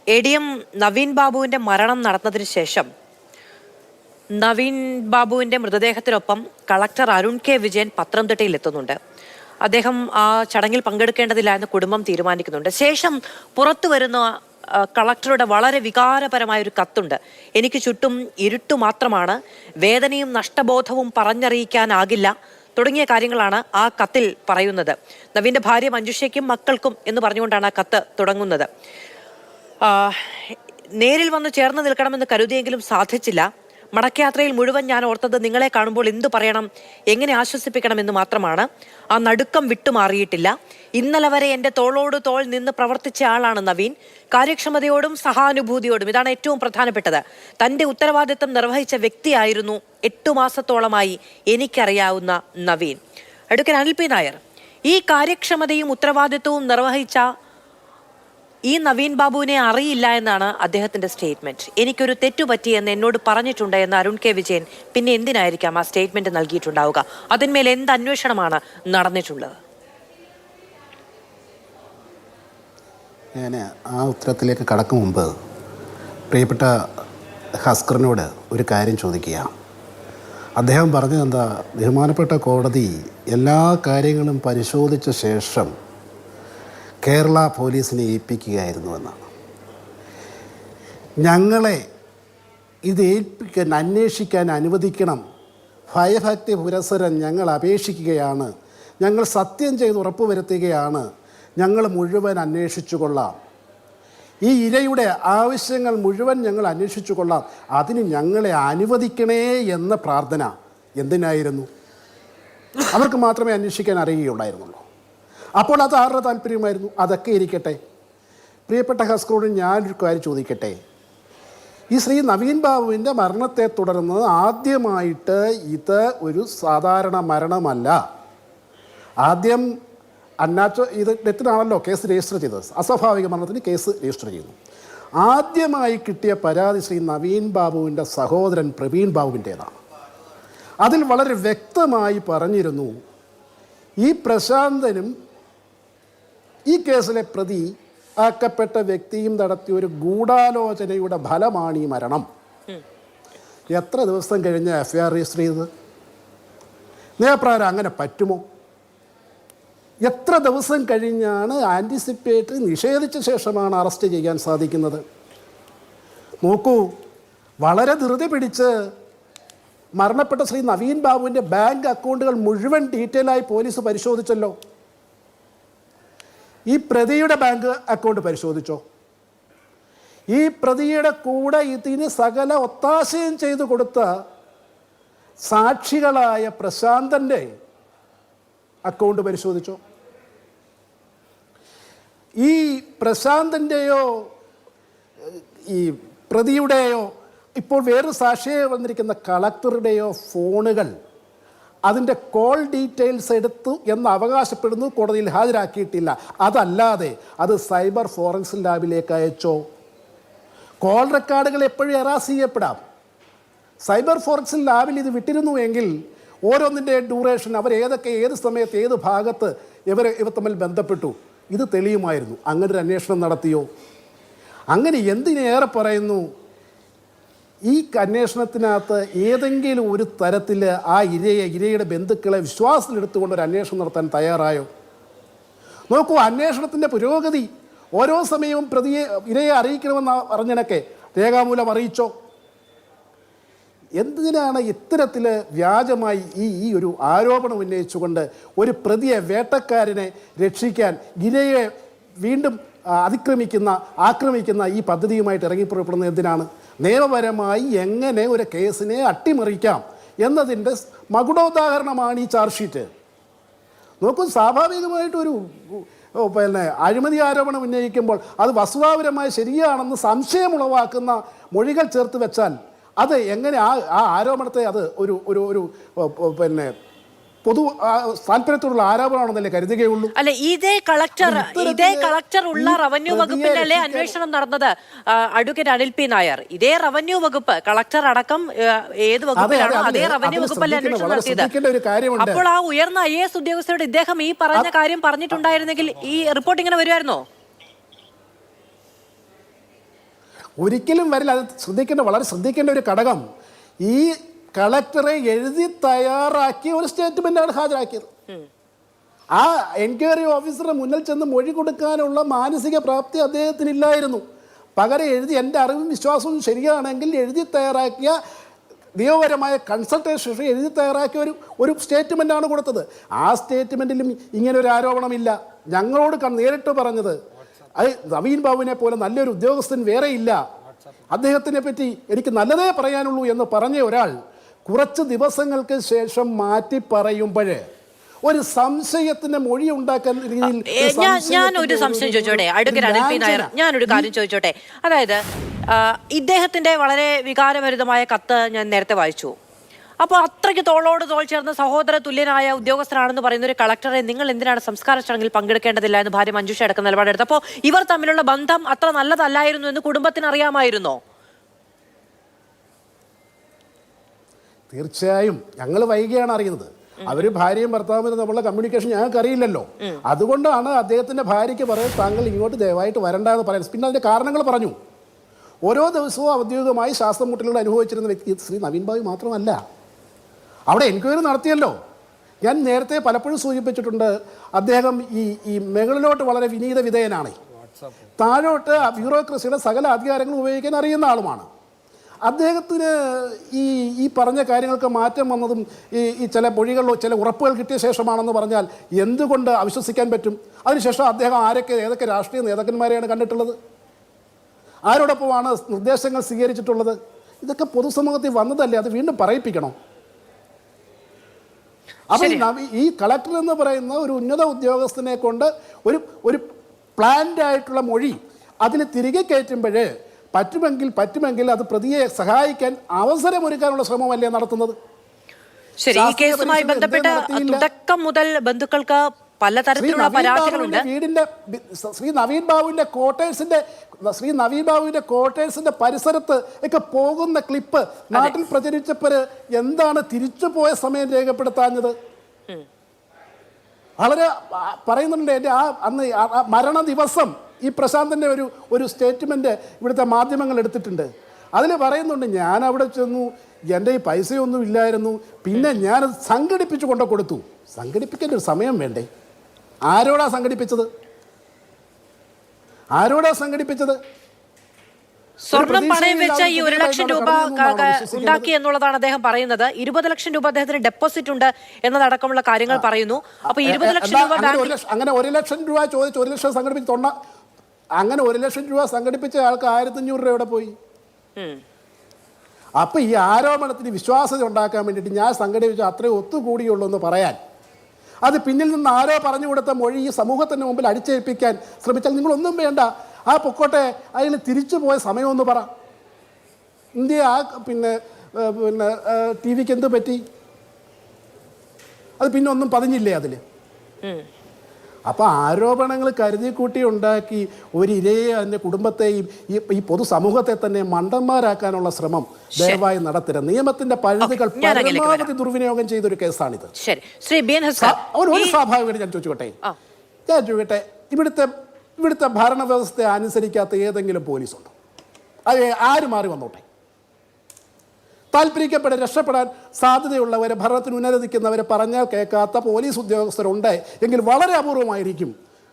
ADM Naveen ബാബുവിന്റെ മരണം നടന്നതിന് ശേഷം നവീൻ ബാബുവിന്റെ മൃതദേഹത്തിനൊപ്പം കളക്ടർ അരുൺ കെ വിജയൻ പത്തനംതിട്ടയിൽ എത്തുന്നുണ്ട്. അദ്ദേഹം ആ ചടങ്ങിൽ പങ്കെടുക്കേണ്ടതില്ല എന്ന് കുടുംബം തീരുമാനിക്കുന്നുണ്ട്. ശേഷം പുറത്തു വരുന്ന കളക്ടറുടെ വളരെ വികാരപരമായ ഒരു കത്തുണ്ട്. എനിക്ക് ചുറ്റും ഇരുട്ടു മാത്രമാണ്, വേദനയും നഷ്ടബോധവും പറഞ്ഞറിയിക്കാനാകില്ല തുടങ്ങിയ കാര്യങ്ങളാണ് ആ കത്തിൽ പറയുന്നത്. നവീന്റെ ഭാര്യ മഞ്ജുഷയ്ക്കും മക്കൾക്കും എന്ന് പറഞ്ഞുകൊണ്ടാണ് ആ കത്ത് തുടങ്ങുന്നത്. നേരിൽ വന്ന് ചേർന്ന് നിൽക്കണമെന്ന് കരുതിയെങ്കിലും സാധിച്ചില്ല. മടക്കയാത്രയിൽ മുഴുവൻ ഞാൻ ഓർത്തത് നിങ്ങളെ കാണുമ്പോൾ എന്തു പറയണം, എങ്ങനെ ആശ്വസിപ്പിക്കണമെന്ന് മാത്രമാണ്. ആ നടുക്കം വിട്ടുമാറിയിട്ടില്ല. ഇന്നലെ വരെ എൻ്റെ തോളോട് തോൾ നിന്ന് പ്രവർത്തിച്ച ആളാണ് നവീൻ. കാര്യക്ഷമതയോടും സഹാനുഭൂതിയോടും, ഇതാണ് ഏറ്റവും പ്രധാനപ്പെട്ടത്, തൻ്റെ ഉത്തരവാദിത്തം നിർവഹിച്ച വ്യക്തിയായിരുന്നു 8 മാസത്തോളമായി എനിക്കറിയാവുന്ന നവീൻ. അഡ്വക്കേറ്റ് അനിൽ പി നായർ, ഈ കാര്യക്ഷമതയും ഉത്തരവാദിത്വവും നിർവഹിച്ച ഈ നവീൻ ബാബുവിനെ അറിയില്ല എന്നാണ് അദ്ദേഹത്തിന്റെ സ്റ്റേറ്റ്മെന്റ്. എനിക്കൊരു തെറ്റുപറ്റിയെന്ന് എന്നോട് പറഞ്ഞിട്ടുണ്ട് എന്ന് അരുൺ കെ വിജയൻ പിന്നെ എന്തിനായിരിക്കാം ആ സ്റ്റേറ്റ്മെന്റ് നൽകിയിട്ടുണ്ടാവുക? അതിന്മേൽ എന്ത് അന്വേഷണമാണ് നടന്നിട്ടുള്ളത്? ഞാൻ ആ ഉത്തരത്തിലേക്ക് കടക്കും മുമ്പ് പ്രിയപ്പെട്ട ഹസ്കറിനോട് ഒരു കാര്യം ചോദിക്കുക. അദ്ദേഹം പറഞ്ഞത് എന്താ, ബഹുമാനപ്പെട്ട കോടതി എല്ലാ കാര്യങ്ങളും പരിശോധിച്ച ശേഷം കേരള പോലീസിനെ ഏൽപ്പിക്കുകയായിരുന്നുവെന്നാണ്. ഞങ്ങളെ ഇത് അന്വേഷിക്കാൻ അനുവദിക്കണം, ഭയഭക്തി പുരസരം ഞങ്ങൾ അപേക്ഷിക്കുകയാണ്, ഞങ്ങൾ സത്യം ചെയ്ത് ഉറപ്പുവരുത്തുകയാണ്, ഞങ്ങൾ മുഴുവൻ അന്വേഷിച്ചു കൊള്ളാം, ഈ ഇരയുടെ ആവശ്യങ്ങൾ മുഴുവൻ ഞങ്ങൾ അന്വേഷിച്ചു കൊള്ളാം, അതിന് ഞങ്ങളെ അനുവദിക്കണേ എന്ന പ്രാർത്ഥന എന്തിനായിരുന്നു? അവർക്ക് മാത്രമേ അന്വേഷിക്കാൻ അറിയുകയുള്ളായിരുന്നുള്ളൂ. അപ്പോൾ അത് ആരുടെ താല്പര്യമായിരുന്നു? അതൊക്കെ ഇരിക്കട്ടെ. പ്രിയപ്പെട്ട ഹസ്കറോട് ഞാനൊരു കാര്യം ചോദിക്കട്ടെ. ഈ ശ്രീ നവീൻ ബാബുവിൻ്റെ മരണത്തെ തുടർന്ന് ആദ്യമായിട്ട് ഇത് ഒരു സാധാരണ മരണമല്ല. ആദ്യം ഇത് ഡെത്തിനാണല്ലോ കേസ് രജിസ്റ്റർ ചെയ്തത്. അസ്വാഭാവിക മരണത്തിന് കേസ് രജിസ്റ്റർ ചെയ്യുന്നു. ആദ്യമായി കിട്ടിയ പരാതി ശ്രീ നവീൻ ബാബുവിൻ്റെ സഹോദരൻ പ്രവീൺ ബാബുവിൻ്റേതാണ്. അതിൽ വളരെ വ്യക്തമായി പറഞ്ഞിരുന്നു, ഈ പ്രശാന്തനും ഈ കേസിലെ പ്രതി ആക്കപ്പെട്ട വ്യക്തിയും നടത്തിയ ഒരു ഗൂഢാലോചനയുടെ ഫലമാണ് ഈ മരണം. എത്ര ദിവസം കഴിഞ്ഞ് FIR രജിസ്റ്റർ ചെയ്തത്? നിയമപ്രകാരം അങ്ങനെ പറ്റുമോ? എത്ര ദിവസം കഴിഞ്ഞാണ് ആൻറ്റിസിപ്പേറ്റ് നിഷേധിച്ച ശേഷമാണ് അറസ്റ്റ് ചെയ്യാൻ സാധിക്കുന്നത്? നോക്കൂ, വളരെ ധൃതി പിടിച്ച് മരണപ്പെട്ട ശ്രീ നവീൻ ബാബുവിൻ്റെ ബാങ്ക് അക്കൗണ്ടുകൾ മുഴുവൻ ഡീറ്റെയിലായി പോലീസ് പരിശോധിച്ചല്ലോ. ഈ പ്രതിയുടെ ബാങ്ക് അക്കൗണ്ട് പരിശോധിച്ചോ? ഈ പ്രതിയുടെ കൂടെ ഇതിന് സകല ഒത്താശയും ചെയ്തു കൊടുത്ത സാക്ഷികളായ പ്രശാന്തൻ്റെ അക്കൗണ്ട് പരിശോധിച്ചോ? ഈ പ്രശാന്തൻ്റെയോ ഈ പ്രതിയുടെയോ ഇപ്പോൾ വേറൊരു സാക്ഷിയായി വന്നിരിക്കുന്ന കളക്ടറുടെയോ ഫോണുകൾ അതിൻ്റെ കോൾ ഡീറ്റെയിൽസ് എടുത്തു എന്ന് അവകാശപ്പെടുന്നു, കോടതിയിൽ ഹാജരാക്കിയിട്ടില്ല. അതല്ലാതെ അത് സൈബർ ഫോറൻസിക് ലാബിലേക്ക് അയച്ചോ? കോൾ റെക്കോർഡുകൾ എപ്പോഴും എറാസ് ചെയ്യപ്പെടാം. സൈബർ ഫോറൻസിക് ലാബിൽ ഇത് വിട്ടിരുന്നു എങ്കിൽ ഓരോന്നിൻ്റെ ഡ്യൂറേഷൻ, ഏത് സമയത്ത് ഏത് ഭാഗത്ത് ഇവർ തമ്മിൽ ബന്ധപ്പെട്ടു, ഇത് തെളിയുമായിരുന്നു. അങ്ങനെ ഒരു അന്വേഷണം നടത്തിയോ? അങ്ങനെ എന്തിനേറെ പറയുന്നു, ഈ അന്വേഷണത്തിനകത്ത് ഏതെങ്കിലും ഒരു തരത്തിൽ ആ ഇരയുടെ ബന്ധുക്കളെ വിശ്വാസത്തിലെടുത്തുകൊണ്ട് ഒരു അന്വേഷണം നടത്താൻ തയ്യാറായോ? നോക്കൂ, അന്വേഷണത്തിൻ്റെ പുരോഗതി ഓരോ സമയവും ഇരയെ അറിയിക്കണമെന്ന് പറഞ്ഞതിനൊക്കെ രേഖാമൂലം അറിയിച്ചോ? എന്തിനാണ് ഇത്തരത്തിൽ വ്യാജമായി ഈ ഒരു ആരോപണം ഉന്നയിച്ചുകൊണ്ട് ഒരു പ്രതിയെ, വേട്ടക്കാരനെ രക്ഷിക്കാൻ ഇരയെ വീണ്ടും ആക്രമിക്കുന്ന ഈ പദ്ധതിയുമായിട്ട് ഇറങ്ങിപ്പുറപ്പെടുന്നത് എന്തിനാണ്? നിയമപരമായി എങ്ങനെ ഒരു കേസിനെ അട്ടിമറിക്കാം എന്നതിൻ്റെ മകുടോദാഹരണമാണ് ഈ ചാർജ് ഷീറ്റ്. നോക്കൂ, സ്വാഭാവികമായിട്ടൊരു അഴിമതി ആരോപണം ഉന്നയിക്കുമ്പോൾ അത് വസ്തുതാപരമായി ശരിയാണെന്ന് സംശയമുളവാക്കുന്ന മൊഴികൾ ചേർത്ത് വെച്ചാൽ അത് എങ്ങനെ ആ ആരോപണത്തെ അത് ഒരു പൊതു താല്പര്യത്തോടുള്ള ആരോപണമാണെന്നല്ലേ കരുതുകയുള്ളൂ? അല്ല, ഇതേ കളക്ടർ ഉള്ള റവന്യൂ വകുപ്പിനല്ലേ അന്വേഷണം നടന്നത്? അഡ്വക്കേറ്റ് അനിൽ പി നായർ, ഇതേ റവന്യൂ വകുപ്പ്, കളക്ടർ അടക്കം ഏത് വകുപ്പിലാണോ അതേ റവന്യൂ വകുപ്പല്ലേ അന്വേഷണം നടത്തിയത്? അപ്പോൾ ആ ഉയർന്ന IAS ഉദ്യോഗസ്ഥരോട് ഇദ്ദേഹം ഈ പറഞ്ഞ കാര്യം പറഞ്ഞിട്ടുണ്ടായിരുന്നെങ്കിൽ ഈ റിപ്പോർട്ട് ഇങ്ങനെ വരുമായിരുന്നോ? ഒരിക്കലും വരില്ല. അത് വളരെ ശ്രദ്ധിക്കേണ്ട ഒരു ഘടകം, ഈ കളക്ടറെ എഴുതി തയ്യാറാക്കിയ ഒരു സ്റ്റേറ്റ്മെന്റാണ് ഹാജരാക്കിയത്. ആ എൻക്വയറി ഓഫീസറുടെ മുന്നിൽ ചെന്ന് മൊഴി കൊടുക്കാനുള്ള മാനസിക പ്രാപ്തി അദ്ദേഹത്തിനില്ലായിരുന്നു. പകരം എൻ്റെ അറിവും വിശ്വാസവും ശരിയാണെങ്കിൽ എഴുതി തയ്യാറാക്കിയ നിയമപരമായ കൺസൾട്ടേഷൻ എഴുതി തയ്യാറാക്കിയ ഒരു സ്റ്റേറ്റ്മെൻറ്റാണ് കൊടുത്തത്. ആ സ്റ്റേറ്റ്മെൻറ്റിലും ഇങ്ങനെ ഒരു ആരോപണമില്ല. ഞങ്ങളോട് നേരിട്ട് പറഞ്ഞത് അത് നവീൻ ബാബുവിനെ പോലെ നല്ലൊരു ഉദ്യോഗസ്ഥൻ വേറെ ഇല്ല, അദ്ദേഹത്തിനെ പറ്റി എനിക്ക് നല്ലതേ പറയാനുള്ളൂ എന്ന് പറഞ്ഞ ഒരാൾ കുറച്ച് ദിവസങ്ങൾക്ക് ശേഷം മാറ്റി പറയുമ്പോഴേ ഒരു സംശയത്തിന്റെ മൊഴി ഉണ്ടാക്കാൻ ഞാനൊരു സംശയം ചോദിച്ചോട്ടെ അഡ്വക്കേറ്റ് അനിൽ പി നായർ, ഞാനൊരു കാര്യം ചോദിച്ചോട്ടെ. അതായത് ഇദ്ദേഹത്തിന്റെ വളരെ വികാരഭരിതമായ കത്ത് ഞാൻ നേരത്തെ വായിച്ചു. അപ്പോൾ അത്രയ്ക്ക് തോളോട് തോൾ ചേർന്ന് സഹോദര തുല്യനായ ഉദ്യോഗസ്ഥനാണെന്ന് പറയുന്ന ഒരു കളക്ടറെ നിങ്ങൾ എന്തിനാണ് സംസ്കാര ചടങ്ങിൽ പങ്കെടുക്കേണ്ടതില്ല എന്ന് ഭാര്യ മഞ്ജുഷ അടക്കം നിലപാടെടുത്തു? അപ്പോൾ ഇവർ തമ്മിലുള്ള ബന്ധം അത്ര നല്ലതല്ലായിരുന്നു എന്ന് കുടുംബത്തിന് അറിയാമായിരുന്നോ? തീർച്ചയായും ഞങ്ങൾ വൈകിയാണ് അറിയുന്നത്. അവർ ഭാര്യയും ഭർത്താവും തമ്മിലുള്ള കമ്മ്യൂണിക്കേഷൻ ഞങ്ങൾക്ക് അറിയില്ലല്ലോ. അതുകൊണ്ടാണ് അദ്ദേഹത്തിന്റെ ഭാര്യയ്ക്ക് പറയുന്നത് താങ്കൾ ഇങ്ങോട്ട് ദയവായിട്ട് വരണ്ട എന്ന് പറയുന്നത്. പിന്നെ അതിന്റെ കാരണങ്ങൾ പറഞ്ഞു. ഓരോ ദിവസവും ഔദ്യോഗികമായി ശ്വാസം മുട്ടലുകൾ അനുഭവിച്ചിരുന്ന വ്യക്തി ശ്രീ നവീൻ ബാബു മാത്രമല്ല. അവിടെ എൻക്വയറി നടത്തിയല്ലോ. ഞാൻ നേരത്തെ പലപ്പോഴും സൂചിപ്പിച്ചിട്ടുണ്ട്, അദ്ദേഹം ഈ മുകളിലോട്ട് വളരെ വിനീത വിധേയനാണ്, താഴോട്ട് ബ്യൂറോക്രസിയുടെ സകല അധികാരങ്ങൾ ഉപയോഗിക്കാൻ അറിയുന്ന ആളുമാണ്. അദ്ദേഹത്തിന് ഈ പറഞ്ഞ കാര്യങ്ങൾക്ക് മാറ്റം വന്നതും ഈ ചില മൊഴികളിലോ ചില ഉറപ്പുകൾ കിട്ടിയ ശേഷമാണെന്ന് പറഞ്ഞാൽ എന്തുകൊണ്ട് അവിശ്വസിക്കാൻ പറ്റും? അതിനുശേഷം അദ്ദേഹം ഏതൊക്കെ രാഷ്ട്രീയ നേതാക്കന്മാരെയാണ് കണ്ടിട്ടുള്ളത്? ആരോടൊപ്പമാണ് നിർദ്ദേശങ്ങൾ സ്വീകരിച്ചിട്ടുള്ളത്? ഇതൊക്കെ പൊതുസമൂഹത്തിൽ വന്നതല്ലേ, അത് വീണ്ടും പറയിപ്പിക്കണോ? അപ്പം ഈ കളക്ടർ എന്ന് പറയുന്ന ഒരു ഉന്നത ഉദ്യോഗസ്ഥനെ കൊണ്ട് ഒരു പ്ലാൻഡ് ആയിട്ടുള്ള മൊഴി അതിന് തിരികെ കയറ്റുമ്പോഴേ പറ്റുമെങ്കിൽ അത് പ്രതിയെ സഹായിക്കാൻ അവസരമൊരുക്കാനുള്ള ശ്രമമല്ലേ നടത്തുന്നത്? ശരി, ഈ കേസുമായി ബന്ധപ്പെട്ട് തുടക്കം മുതൽ ബന്ധുക്കൾക്ക് പലതരത്തിലുള്ള പരാതികളുണ്ട്. ശ്രീ നവീൻ ബാബുവിന്റെ ക്വാർട്ടേഴ്സിന്റെ പരിസരത്ത് ഒക്കെ പോകുന്ന ക്ലിപ്പ് നാട്ടിൽ പ്രചരിച്ചപ്പോൾ എന്താണ് തിരിച്ചുപോയ സമയം രേഖപ്പെടുത്താഞ്ഞത്? വളരെ പറയുന്നുണ്ട്. എൻ്റെ അന്ന് മരണ ദിവസം ഈ പ്രശാന്തൻ്റെ ഒരു സ്റ്റേറ്റ്മെൻറ്റ് ഇവിടുത്തെ മാധ്യമങ്ങൾ എടുത്തിട്ടുണ്ട്. അതിൽ പറയുന്നുണ്ട്, ഞാൻ അവിടെ ചെന്നു, എൻ്റെ ഈ പൈസയൊന്നും ഇല്ലായിരുന്നു, പിന്നെ ഞാനത് സംഘടിപ്പിച്ചു കൊണ്ടു കൊടുത്തു. സംഘടിപ്പിക്കേണ്ട ഒരു സമയം വേണ്ടേ? ആരോടാ സംഘടിപ്പിച്ചത്? സ്വർണം പണയം വെച്ച ഈ 1 ലക്ഷം രൂപ ഉണ്ടാക്കി എന്നുള്ളതാണ് അദ്ദേഹം പറയുന്നത്. 20 ലക്ഷം രൂപ അദ്ദേഹത്തിന് ഡെപ്പോസിറ്റ് ഉണ്ട് എന്നതടക്കമുള്ള കാര്യങ്ങൾ പറയുന്നു. അപ്പൊ 20 ലക്ഷം രൂപ അങ്ങനെ 1 ലക്ഷം രൂപ ചോദിച്ച് 1 ലക്ഷം സംഘടിപ്പിച്ച് അങ്ങനെ 1 ലക്ഷം രൂപ സംഘടിപ്പിച്ച ആൾക്ക് 1500 രൂപ എവിടെ പോയി? അപ്പൊ ഈ ആരോപണത്തിന് വിശ്വാസ്യത ഉണ്ടാക്കാൻ വേണ്ടിയിട്ട് ഞാൻ സംഘടിപ്പിച്ച അത്രയും ഒത്തുകൂടിയുള്ളൂ എന്ന് പറയാൻ, അത് പിന്നിൽ നിന്ന് ആരോ പറഞ്ഞു കൊടുത്ത മൊഴി ഈ സമൂഹത്തിന് മുമ്പിൽ അടിച്ചേൽപ്പിക്കാൻ ശ്രമിച്ചാൽ നിങ്ങളൊന്നും വേണ്ട, ആ പൊക്കോട്ടെ, അതിൽ തിരിച്ചു പോയ സമയമൊന്ന് പറ. ഇന്ത്യ പിന്നെ TV-ക്ക് എന്ത് പറ്റി? അത് പിന്നെ ഒന്നും പതിഞ്ഞില്ലേ അതിൽ? അപ്പോൾ ആരോപണങ്ങൾ കരുതി കൂട്ടി ഉണ്ടാക്കി ഒരു ഇരയെ അതിൻ്റെ കുടുംബത്തെയും ഈ പൊതുസമൂഹത്തെ തന്നെ മണ്ടന്മാരാക്കാനുള്ള ശ്രമം ദയവായി നടത്തരുത്. നിയമത്തിന്റെ പരിധികൾ പരമാവധി ദുർവിനിയോഗം ചെയ്തൊരു കേസാണിത്. ഒരു സ്വാഭാവികമായിട്ട് ഞാൻ ചോദിച്ചോട്ടെ, ഇവിടുത്തെ ഭരണവ്യവസ്ഥയെ അനുസരിക്കാത്ത ഏതെങ്കിലും പോലീസുണ്ടോ? അത് ആര് മാറി വന്നോട്ടെ, താല്പര്യപ്പെട്ട് രക്ഷപ്പെടാൻ സാധ്യതയുള്ളവരെ, ഭരണത്തിന് ഉന്നതിക്കുന്നവരെ പറഞ്ഞാൽ കേൾക്കാത്ത പോലീസ് ഉദ്യോഗസ്ഥരുണ്ട് എങ്കിൽ വളരെ അപൂർവമായിരിക്കും.